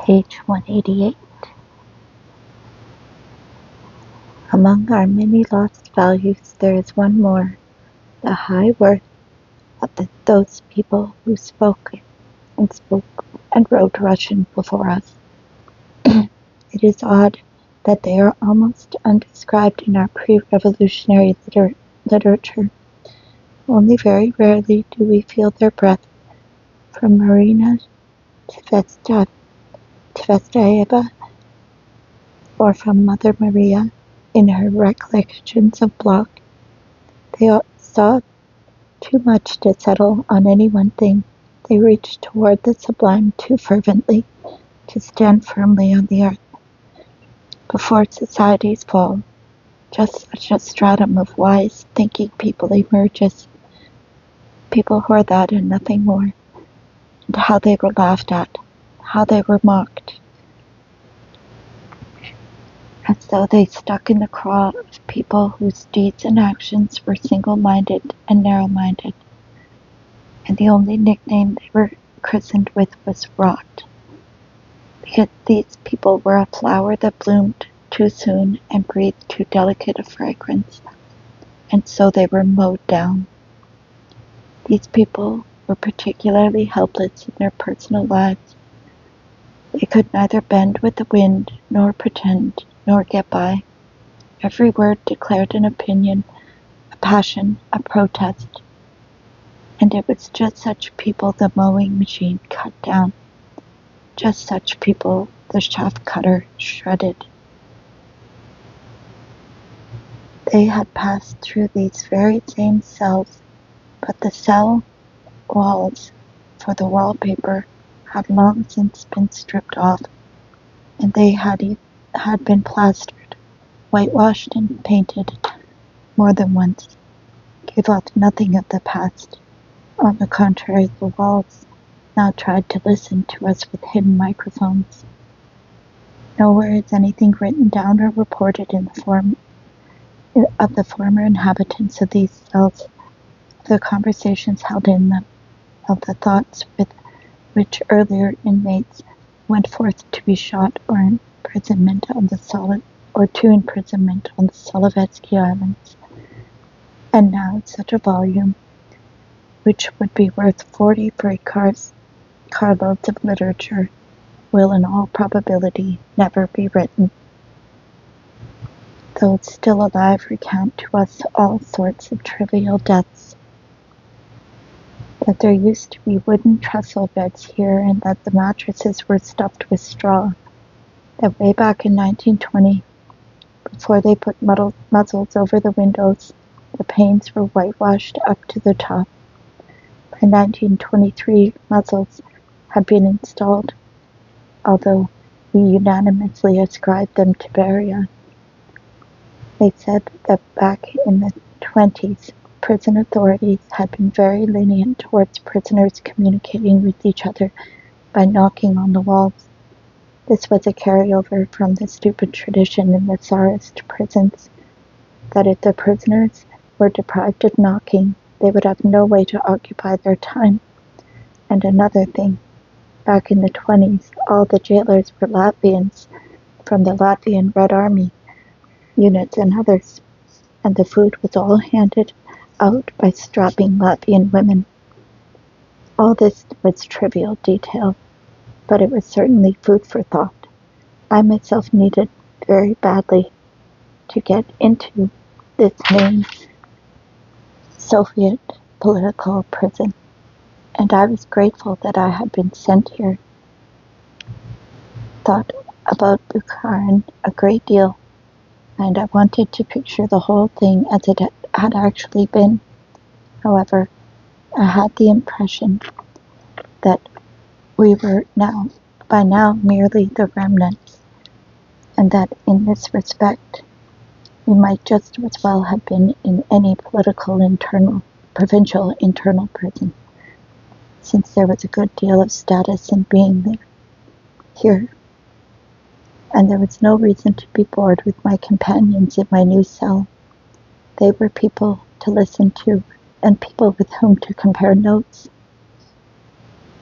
Page 188. Among our many lost values, there is one more, the high worth of those people who spoke and wrote Russian before us. It is odd that they are almost undescribed in our pre-revolutionary literature. Only very rarely do we feel their breath, from Marina Tvestaeva or from Mother Maria in her recollections of Bloch. They saw too much to settle on any one thing. They reached toward the sublime too fervently to stand firmly on the earth. Before society's fall, just such a stratum of wise, thinking people emerges, people who are that and nothing more, and how they were laughed at, how they were mocked, as though they stuck in the craw of people whose deeds and actions were single-minded and narrow-minded, and the only nickname they were christened with was rot, because these people were a flower that bloomed too soon and breathed too delicate a fragrance, and so they were mowed down. These people were particularly helpless in their personal lives. They could neither bend with the wind, nor pretend, nor get by. Every word declared an opinion, a passion, a protest. And it was just such people the mowing machine cut down. Just such people the shaft cutter shredded. They had passed through these very same cells, but the cell walls for the wallpaper had long since been stripped off, and they had been plastered, whitewashed and painted more than once, gave off nothing of the past. On the contrary, the walls now tried to listen to us with hidden microphones. Nowhere is anything written down or reported in the form of the former inhabitants of these cells, of the conversations held in them, of the thoughts with which earlier inmates went forth to be shot or to imprisonment on the Solovetsky Islands. And now such a volume, which would be worth 40 freight carloads of literature, will in all probability never be written. Those still alive recount to us all sorts of trivial deaths. That there used to be wooden trestle beds here, and that the mattresses were stuffed with straw. That way back in 1920, before they put muzzles over the windows, the panes were whitewashed up to the top. By 1923, muzzles had been installed, although we unanimously ascribed them to Beria. They said that back in the 20s, prison authorities had been very lenient towards prisoners communicating with each other by knocking on the walls. This was a carryover from the stupid tradition in the Tsarist prisons, that if the prisoners were deprived of knocking, they would have no way to occupy their time. And another thing, back in the 20s, all the jailers were Latvians from the Latvian Red Army units and others, and the food was all handed out by strapping Latvian women. All this was trivial detail, but it was certainly food for thought. I myself needed very badly to get into this main Soviet political prison, and I was grateful that I had been sent here. Thought about Bukharin a great deal, and I wanted to picture the whole thing as it had actually been. However, I had the impression that we were by now merely the remnants, and that in this respect we might just as well have been in any provincial internal prison, since there was a good deal of status in being there. Here, and there was no reason to be bored with my companions in my new cell. They were people to listen to, and people with whom to compare notes.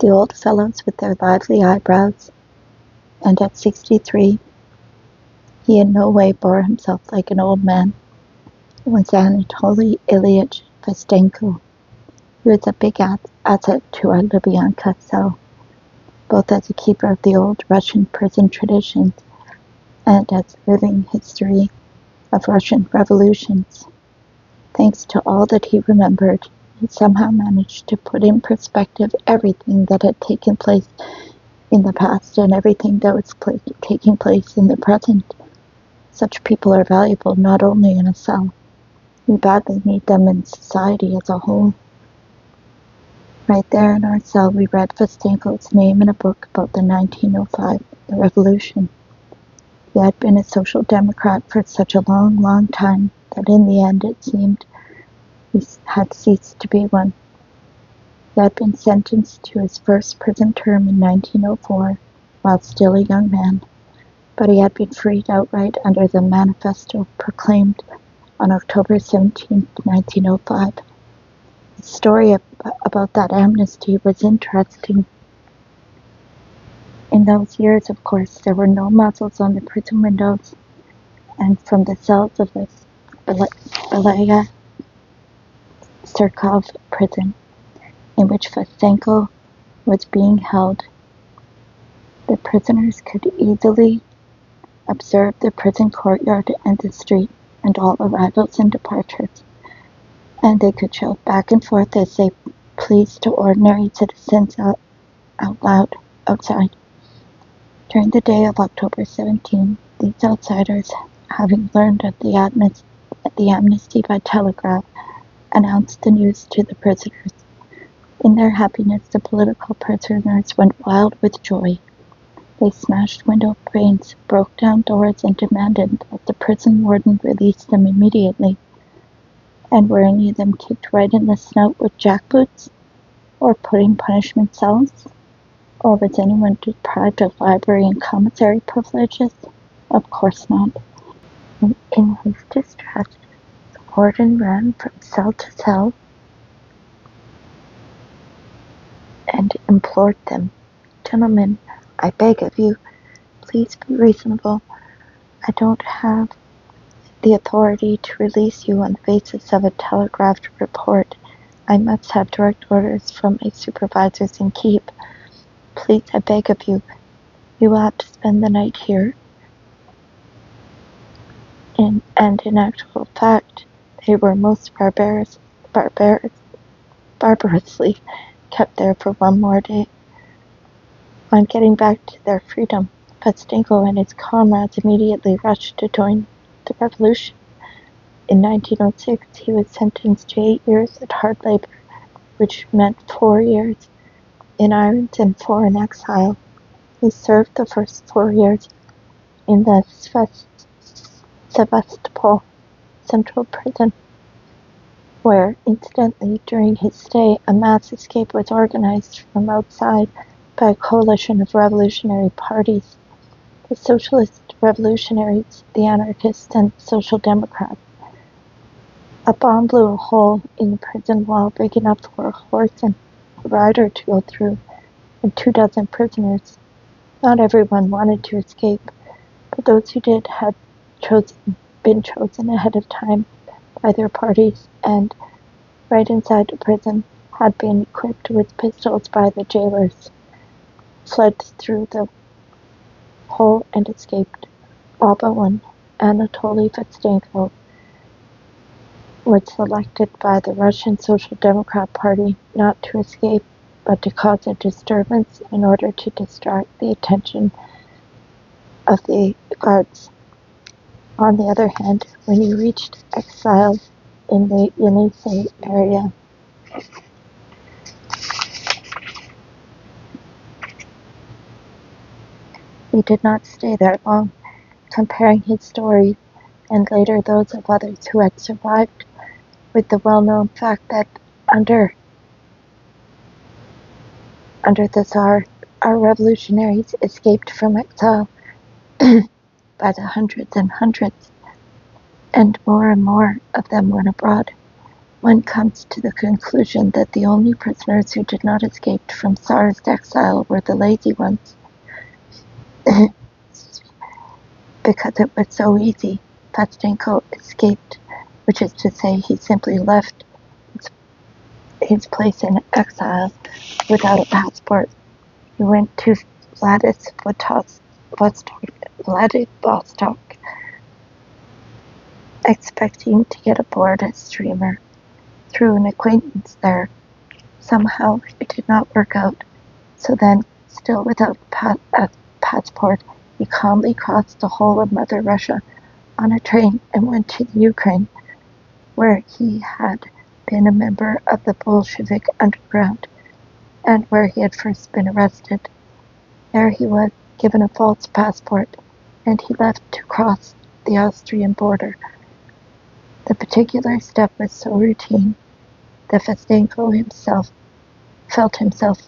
The old fellows with their lively eyebrows, and at 63, he in no way bore himself like an old man, was Anatoly Ilyich Festenko. He was a big asset to our Lubyanka cell, both as a keeper of the old Russian prison traditions and as a living history of Russian revolutions. Thanks to all that he remembered, he somehow managed to put in perspective everything that had taken place in the past and everything that was taking place in the present. Such people are valuable not only in a cell. We badly need them in society as a whole. Right there in our cell, we read Festenko's name in a book about the 1905, the revolution. He had been a social democrat for such a long, long time that in the end it seemed he had ceased to be one. He had been sentenced to his first prison term in 1904 while still a young man, but he had been freed outright under the manifesto proclaimed on October 17, 1905. The story about that amnesty was interesting. In those years, of course, there were no muzzles on the prison windows, and from the cells of the Belaya Surkov prison, in which Festenko was being held, the prisoners could easily observe the prison courtyard and the street and all arrivals and departures, and they could shout back and forth as they pleased to ordinary citizens out loud outside. During the day of October 17, these outsiders, having learned of the amnesty by telegraph, announced the news to the prisoners. In their happiness, the political prisoners went wild with joy. They smashed window panes, broke down doors, and demanded that the prison warden release them immediately. And were any of them kicked right in the snout with jackboots, or put in punishment cells? Or was anyone deprived of library and commissary privileges? Of course not. In his distress, the warden ran from cell to cell and implored them, "Gentlemen, I beg of you, please be reasonable. I don't have the authority to release you on the basis of a telegraphed report. I must have direct orders from my supervisors in keep. Please, I beg of you, you will have to spend the night here." And in actual fact, they were most barbarously kept there for one more day. On getting back to their freedom, Festenko and his comrades immediately rushed to join the revolution. In 1906, he was sentenced to 8 years at hard labor, which meant 4 years in irons and 4 in exile. He served the first 4 years in the Sevastopol Central Prison, where, incidentally, during his stay, a mass escape was organized from outside by a coalition of revolutionary parties, the Socialist Revolutionaries, the Anarchists, and the Social Democrats. A bomb blew a hole in the prison wall big enough for a horse and a rider to go through, and 24 prisoners. Not everyone wanted to escape, but those who did had been chosen ahead of time by their parties, and right inside the prison had been equipped with pistols by the jailers, fled through the hole and escaped. All but one, Anatoly Festenko, was selected by the Russian Social Democrat Party not to escape, but to cause a disturbance in order to distract the attention of the guards. On the other hand, when he reached exile in the Yenisei area, he did not stay there long. Comparing his story, and later those of others who had survived, with the well-known fact that under the Tsar, our revolutionaries escaped from exile by the hundreds and hundreds, and more of them went abroad, one comes to the conclusion that the only prisoners who did not escape from Tsarist exile were the lazy ones. Because it was so easy, Pastenko escaped, which is to say he simply left his place in exile without a passport. He went to Vladivostok, expecting to get aboard a steamer through an acquaintance there. Somehow it did not work out, so then, still without a passport, he calmly crossed the whole of Mother Russia on a train and went to the Ukraine, where he had been a member of the Bolshevik underground, and where he had first been arrested. There he was given a false passport, and he left to cross the Austrian border. The particular step was so routine that Festenko himself felt himself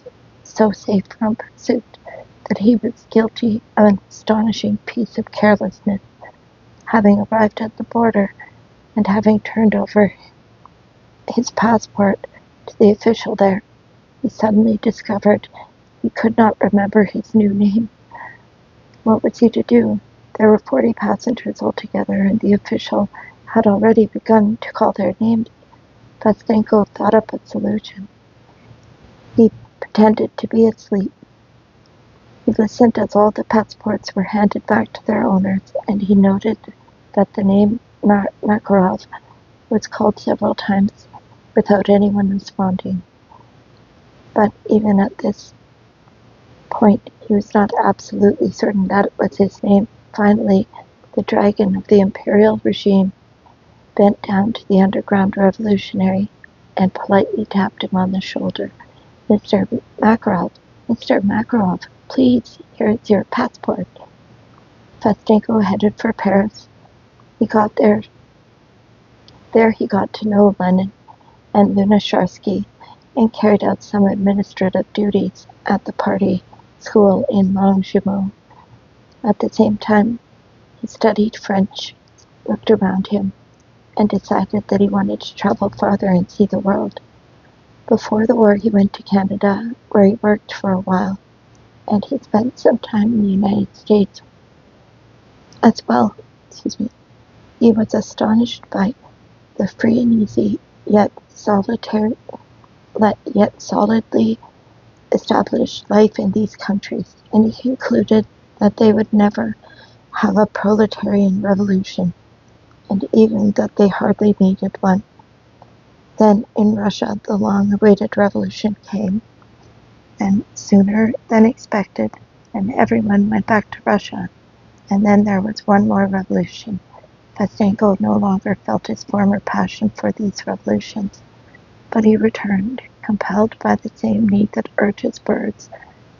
so safe from pursuit that he was guilty of an astonishing piece of carelessness. Having arrived at the border, and having turned over his passport to the official there, he suddenly discovered he could not remember his new name. What was he to do? There were 40 passengers altogether, and the official had already begun to call their names. Festenko thought up a solution. He pretended to be asleep. He listened as all the passports were handed back to their owners, and he noted that the name Makarov was called several times without anyone responding. But even at this point, he was not absolutely certain that it was his name. Finally, the dragon of the imperial regime bent down to the underground revolutionary and politely tapped him on the shoulder. Mr. Makarov, please, here is your passport. Festenko headed for Paris. He got there. There he got to know Lenin and Lunacharsky and carried out some administrative duties at the party school in Longjumeau. At the same time, he studied French, looked around him, and decided that he wanted to travel farther and see the world. Before the war, he went to Canada, where he worked for a while, and he spent some time in the United States as well. He was astonished by the free and easy, yet solidly established life in these countries, and he concluded that they would never have a proletarian revolution, and even that they hardly needed one. Then in Russia the long-awaited revolution came, and sooner than expected, and everyone went back to Russia. And then there was one more revolution. Festenko no longer felt his former passion for these revolutions, but he returned, compelled by the same need that urges birds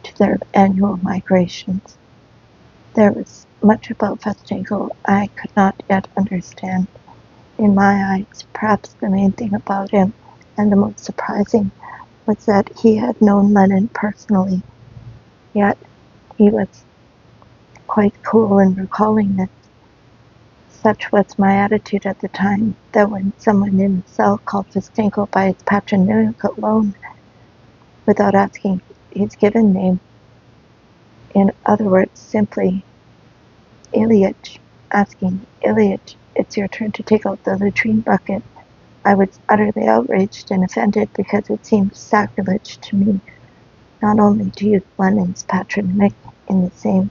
to their annual migrations. There was much about Festenko I could not yet understand. In my eyes, perhaps the main thing about him, and the most surprising, was that he had known Lenin personally, yet he was quite cool in recalling this. Such was my attitude at the time, that when someone in the cell called Festenko by his patronymic alone, without asking his given name, in other words, simply Ilyich, asking, Ilyich, it's your turn to take out the latrine bucket, I was utterly outraged and offended because it seemed sacrilege to me not only to use Lenin's patronymic in the same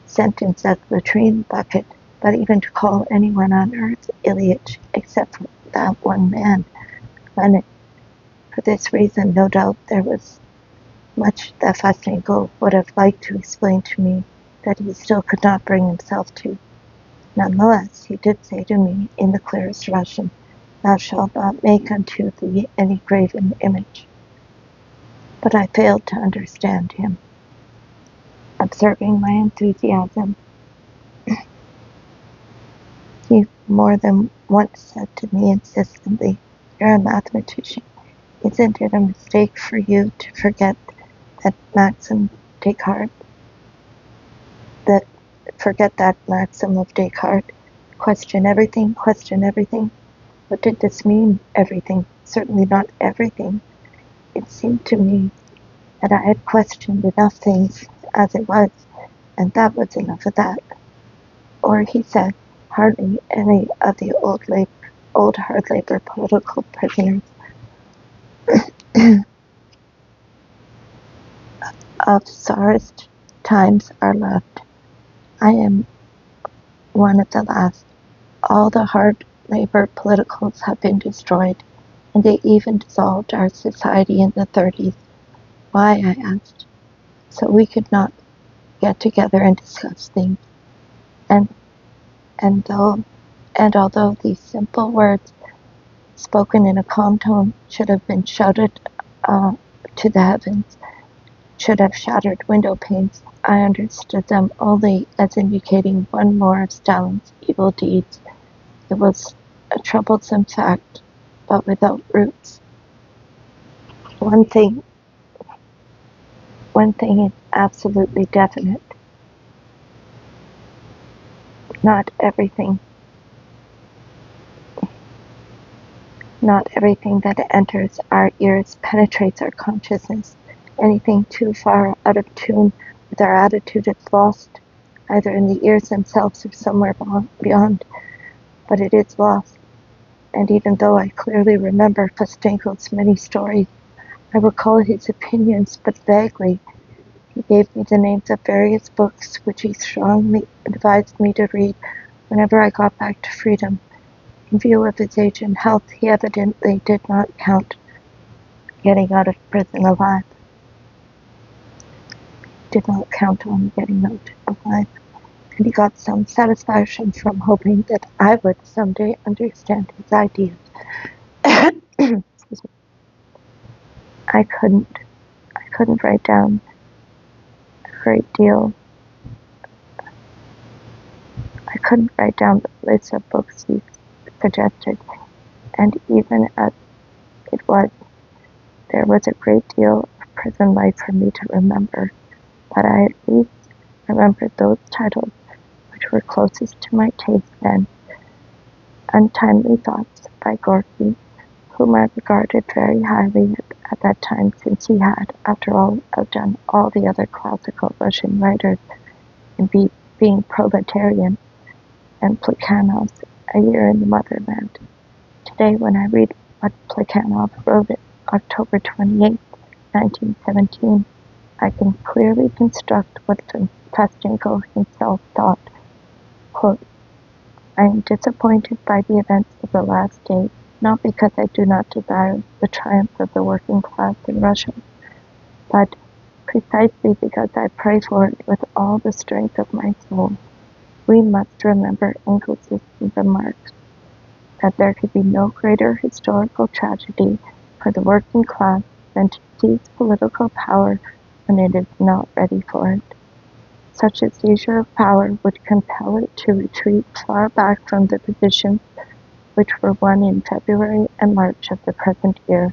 sentence as latrine bucket, but even to call anyone on earth Ilyich, except for that one man, Lenin. For this reason, no doubt, there was much that Festenko would have liked to explain to me that he still could not bring himself to. Nonetheless, he did say to me in the clearest Russian, "Thou shalt not make unto thee any graven image." But I failed to understand him. Observing my enthusiasm, he more than once said to me insistently, "You're a mathematician. Isn't it a mistake for you to forget that maxim of Descartes? Question everything, question everything." What did this mean, everything? Certainly not everything. It seemed to me that I had questioned enough things as it was, and that was enough of that. Or, he said, hardly any of the old hard labor political prisoners of Tsarist times are left. I am one of the last. All the hard labor politicals have been destroyed, and they even dissolved our society in the 30s. Why, I asked. So we could not get together and discuss things. And although these simple words, spoken in a calm tone, should have been shouted to the heavens, should have shattered window panes, I understood them only as indicating one more of Stalin's evil deeds. It was a troublesome fact, but without roots. One thing is absolutely definite. Not everything that enters our ears penetrates our consciousness. Anything too far out of tune with our attitude is lost, either in the ears themselves or somewhere beyond. But it is lost. And even though I clearly remember Festenko's many stories, I recall his opinions but vaguely. He gave me the names of various books which he strongly advised me to read whenever I got back to freedom. In view of his age and health, he evidently did not count getting out of prison alive. Did not count on getting out alive. And he got some satisfaction from hoping that I would someday understand his ideas. I couldn't write down a great deal. I couldn't write down the list of books he suggested, and even as it was, there was a great deal of prison life for me to remember, but I at least remembered those titles which were closest to my taste then. Untimely Thoughts by Gorky, whom I regarded very highly at that time, since he had, after all, outdone all the other classical Russian writers in being proletarian, and Plekhanov's A Year in the Motherland. Today, when I read what Plekhanov wrote October 28, 1917, I can clearly construct what Festenko himself thought. Quote, I am disappointed by the events of the last days, not because I do not desire the triumph of the working class in Russia, but precisely because I pray for it with all the strength of my soul. We must remember Engels' remarks that there could be no greater historical tragedy for the working class than to seize political power when it is not ready for it. Such a seizure of power would compel it to retreat far back from the positions which were won in February and March of the present year.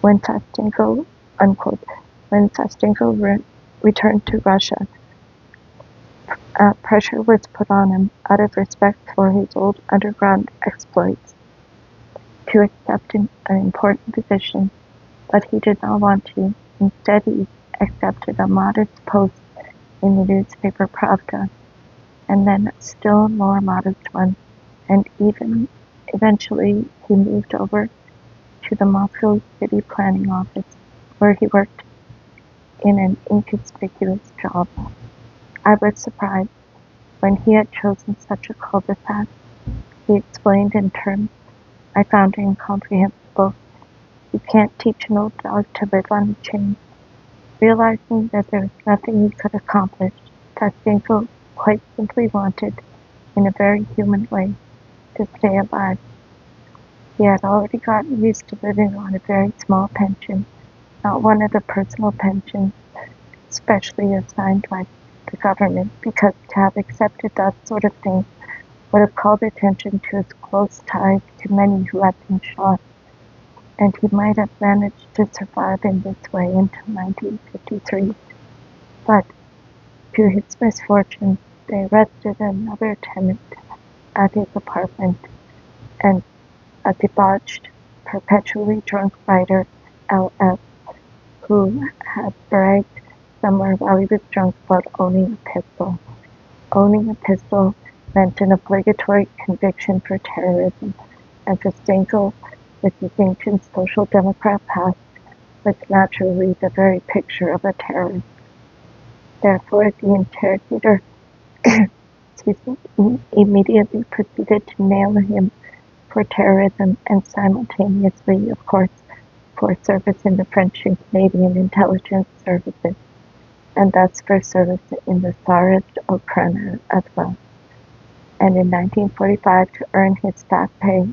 When Festenko returned to Russia, pressure was put on him, out of respect for his old underground exploits, to accept an important position, but he did not want to. Instead, he accepted a modest post in the newspaper Pravda, and then a still more modest one, and eventually he moved over to the Moscow City Planning Office, where he worked in an inconspicuous job. I was surprised when he had chosen such a cul-de-sac. He explained in terms I found incomprehensible. You can't teach an old dog to live on a chain. Realizing that there was nothing he could accomplish, Festenko quite simply wanted, in a very human way, to stay alive. He had already gotten used to living on a very small pension, not one of the personal pensions specially assigned by the government, because to have accepted that sort of thing would have called attention to his close ties to many who had been shot, and he might have managed to survive in this way until 1953. But, to his misfortune, they arrested another tenant at his apartment, and a debauched, perpetually drunk writer, L.F., who had bragged somewhere while he was drunk about owning a pistol. Owning a pistol meant an obligatory conviction for terrorism, and for Stengel, with his ancient social democrat past, was naturally the very picture of a terrorist. Therefore, the interrogator immediately proceeded to nail him for terrorism and simultaneously, of course, for service in the French and Canadian intelligence services, and thus for service in the Tsarist Ukraine as well. And in 1945, to earn his fat pay,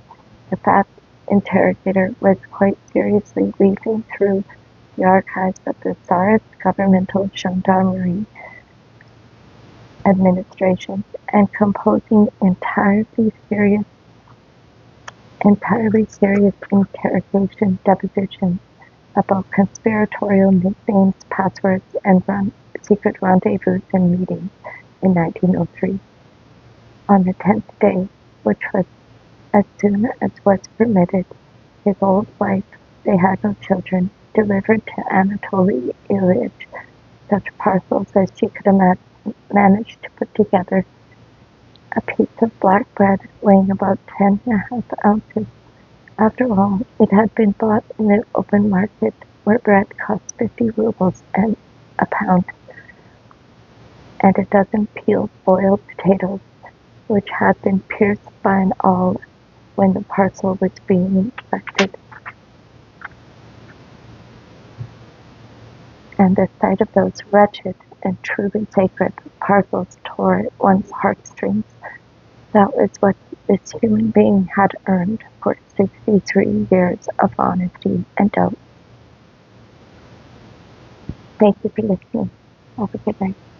the fat interrogator was quite seriously leafing through the archives of the Tsarist governmental gendarmerie administration and composing entirely serious interrogation depositions about conspiratorial nicknames, passwords, and secret rendezvous and meetings in 1903. On the 10th day, which was as soon as was permitted, his old wife, they had no children, delivered to Anatoly Ilyich such parcels as she could manage to put together. A piece of black bread weighing about 10.5 ounces. After all, it had been bought in the open market, where bread cost 50 rubles a pound, and a dozen peeled boiled potatoes, which had been pierced by an awl when the parcel was being inspected. And the sight of those wretched and truly sacred parcels tore at one's heartstrings. That was what this human being had earned for 63 years of honesty and doubt. Thank you for listening. Have a good night.